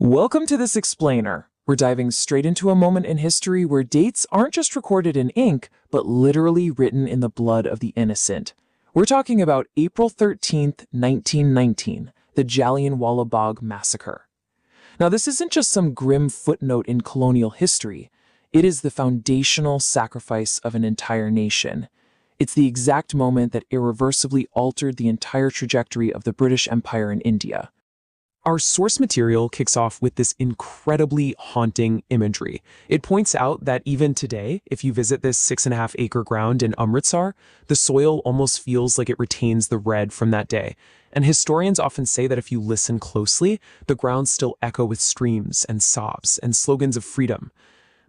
Welcome to this explainer. We're diving straight into a moment in history where dates aren't just recorded in ink, but literally written in the blood of the innocent. We're talking about April 13th, 1919, the Jallianwala Bagh massacre. Now, this isn't just some grim footnote in colonial history. It is the foundational sacrifice of an entire nation. It's the exact moment that irreversibly altered the entire trajectory of the British Empire in India. Our source material kicks off with this incredibly haunting imagery. It points out that even today, if you visit this 6.5-acre ground in Amritsar, the soil almost feels like it retains the red from that day. And historians often say that if you listen closely, the grounds still echo with screams and sobs and slogans of freedom.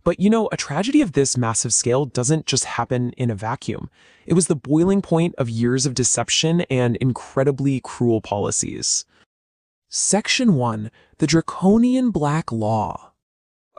But a tragedy of this massive scale doesn't just happen in a vacuum. It was the boiling point of years of deception and incredibly cruel policies. Section 1. The Draconian Black Law.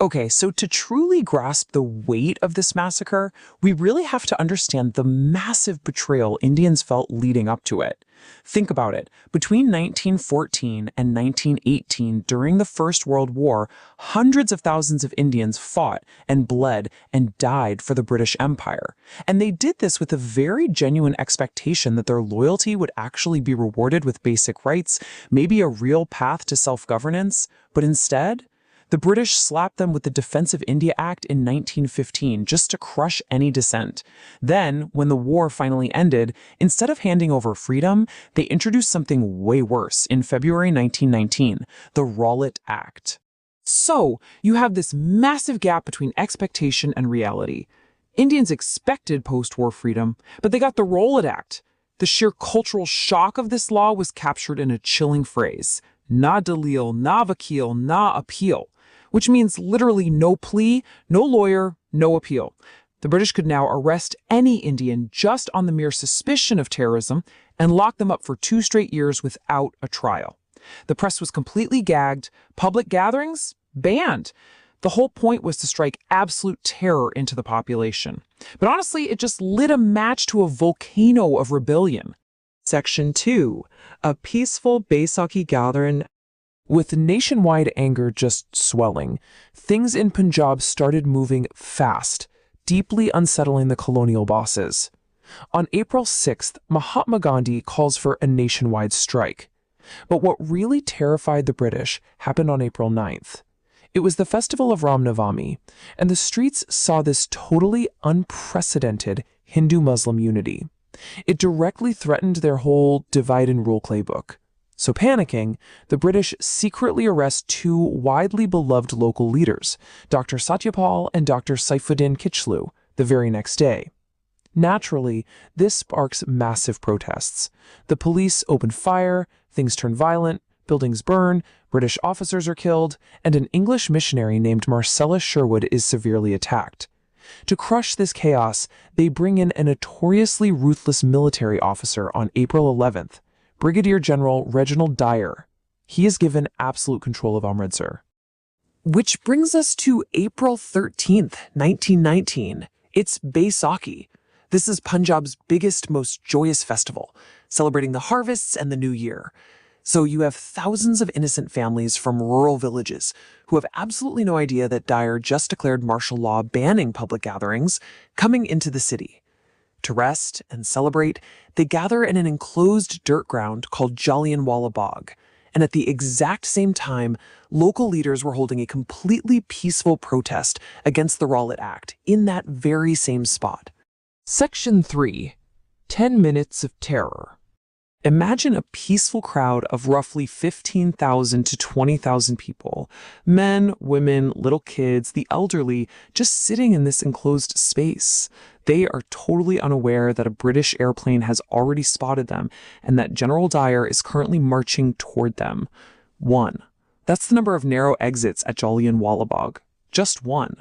Okay, so to truly grasp the weight of this massacre, we really have to understand the massive betrayal Indians felt leading up to it. Think about it. Between 1914 and 1918, during the First World War, hundreds of thousands of Indians fought and bled and died for the British Empire. And they did this with a very genuine expectation that their loyalty would actually be rewarded with basic rights, maybe a real path to self-governance. But instead, the British slapped them with the Defense of India Act in 1915 just to crush any dissent. Then, when the war finally ended, instead of handing over freedom, they introduced something way worse in February 1919, the Rowlatt Act. So, you have this massive gap between expectation and reality. Indians expected post-war freedom, but they got the Rowlatt Act. The sheer cultural shock of this law was captured in a chilling phrase: na dalil, na vakil, na appeal, which means literally no plea, no lawyer, no appeal. The British could now arrest any Indian just on the mere suspicion of terrorism and lock them up for 2 straight years without a trial. The press was completely gagged, public gatherings banned. The whole point was to strike absolute terror into the population. But honestly, it just lit a match to a volcano of rebellion. Section 2. A peaceful Baisakhi gathering. With nationwide anger just swelling, things in Punjab started moving fast, deeply unsettling the colonial bosses. On April 6th, Mahatma Gandhi calls for a nationwide strike. But what really terrified the British happened on April 9th. It was the festival of Ram Navami, and the streets saw this totally unprecedented Hindu-Muslim unity. It directly threatened their whole divide and rule playbook. So panicking, the British secretly arrest 2 widely beloved local leaders, Dr. Satyapal and Dr. Saifuddin Kichlu, the very next day. Naturally, this sparks massive protests. The police open fire, things turn violent, buildings burn, British officers are killed, and an English missionary named Marcella Sherwood is severely attacked. To crush this chaos, they bring in a notoriously ruthless military officer on April 11th, Brigadier General Reginald Dyer. He is given absolute control of Amritsar. Which brings us to April 13th, 1919. It's Baisakhi. This is Punjab's biggest, most joyous festival, celebrating the harvests and the new year. So you have thousands of innocent families from rural villages who have absolutely no idea that Dyer just declared martial law banning public gatherings coming into the city. To rest and celebrate, they gather in an enclosed dirt ground called Jallianwala Bagh. And at the exact same time, local leaders were holding a completely peaceful protest against the Rowlatt Act in that very same spot. Section 3. 10 Minutes of Terror. Imagine a peaceful crowd of roughly 15,000 to 20,000 people, men, women, little kids, the elderly, just sitting in this enclosed space. They are totally unaware that a British airplane has already spotted them and that General Dyer is currently marching toward them. 1. That's the number of narrow exits at Jallianwala Bagh. Just 1.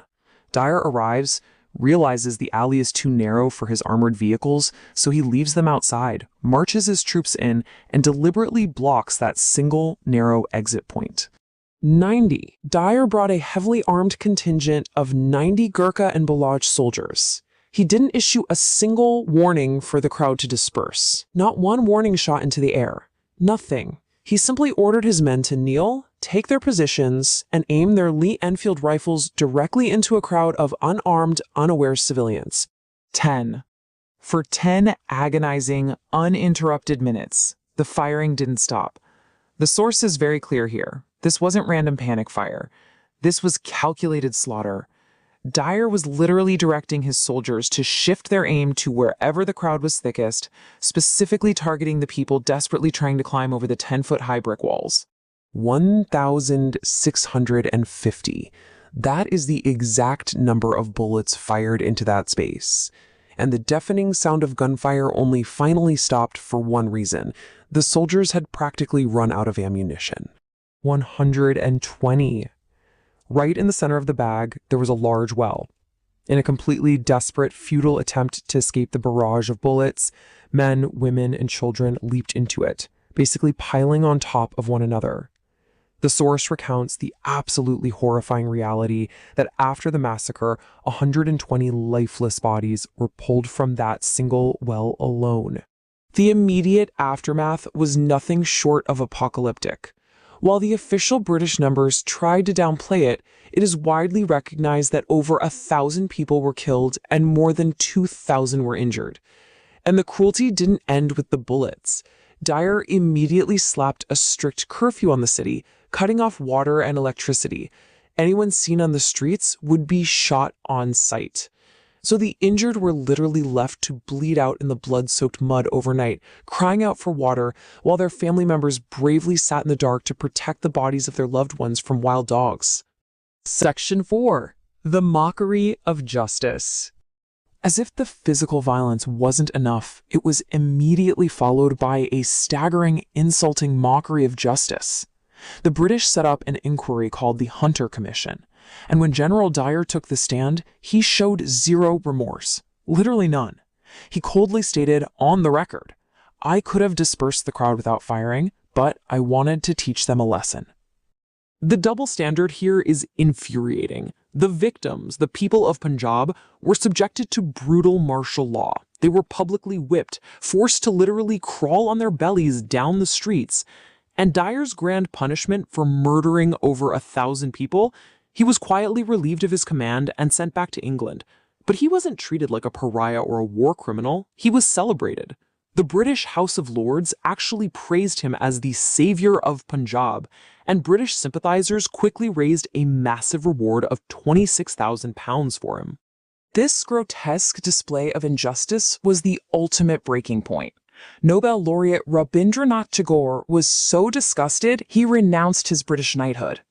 Dyer arrives, realizes the alley is too narrow for his armored vehicles, so he leaves them outside, marches his troops in, and deliberately blocks that single narrow exit point. 90. Dyer brought a heavily armed contingent of 90 Gurkha and Balaj soldiers. He didn't issue a single warning for the crowd to disperse. Not one warning shot into the air. Nothing. He simply ordered his men to kneel, take their positions, and aim their Lee-Enfield rifles directly into a crowd of unarmed, unaware civilians. 10. For 10 agonizing, uninterrupted minutes, the firing didn't stop. The source is very clear here. This wasn't random panic fire. This was calculated slaughter. Dyer was literally directing his soldiers to shift their aim to wherever the crowd was thickest, specifically targeting the people desperately trying to climb over the 10-foot-high brick walls. 1,650. That is the exact number of bullets fired into that space. And the deafening sound of gunfire only finally stopped for one reason. The soldiers had practically run out of ammunition. 120. Right in the center of the bag, there was a large well. In a completely desperate, futile attempt to escape the barrage of bullets, men, women, and children leaped into it, basically piling on top of one another. The source recounts the absolutely horrifying reality that after the massacre, 120 lifeless bodies were pulled from that single well alone. The immediate aftermath was nothing short of apocalyptic. While the official British numbers tried to downplay it, it is widely recognized that over 1,000 people were killed and more than 2,000 were injured. And the cruelty didn't end with the bullets. Dyer immediately slapped a strict curfew on the city, cutting off water and electricity. Anyone seen on the streets would be shot on sight. So the injured were literally left to bleed out in the blood-soaked mud overnight, crying out for water, while their family members bravely sat in the dark to protect the bodies of their loved ones from wild dogs. Section 4. The mockery of justice. As if the physical violence wasn't enough, it was immediately followed by a staggering, insulting mockery of justice. The British set up an inquiry called the Hunter Commission. And when General Dyer took the stand, he showed zero remorse. Literally none. He coldly stated, on the record, "I could have dispersed the crowd without firing, but I wanted to teach them a lesson." The double standard here is infuriating. The victims, the people of Punjab, were subjected to brutal martial law. They were publicly whipped, forced to literally crawl on their bellies down the streets. And Dyer's grand punishment for murdering over 1,000 people, he was quietly relieved of his command and sent back to England. But he wasn't treated like a pariah or a war criminal. He was celebrated. The British House of Lords actually praised him as the savior of Punjab, and British sympathizers quickly raised a massive reward of £26,000 for him. This grotesque display of injustice was the ultimate breaking point. Nobel laureate Rabindranath Tagore was so disgusted, he renounced his British knighthood.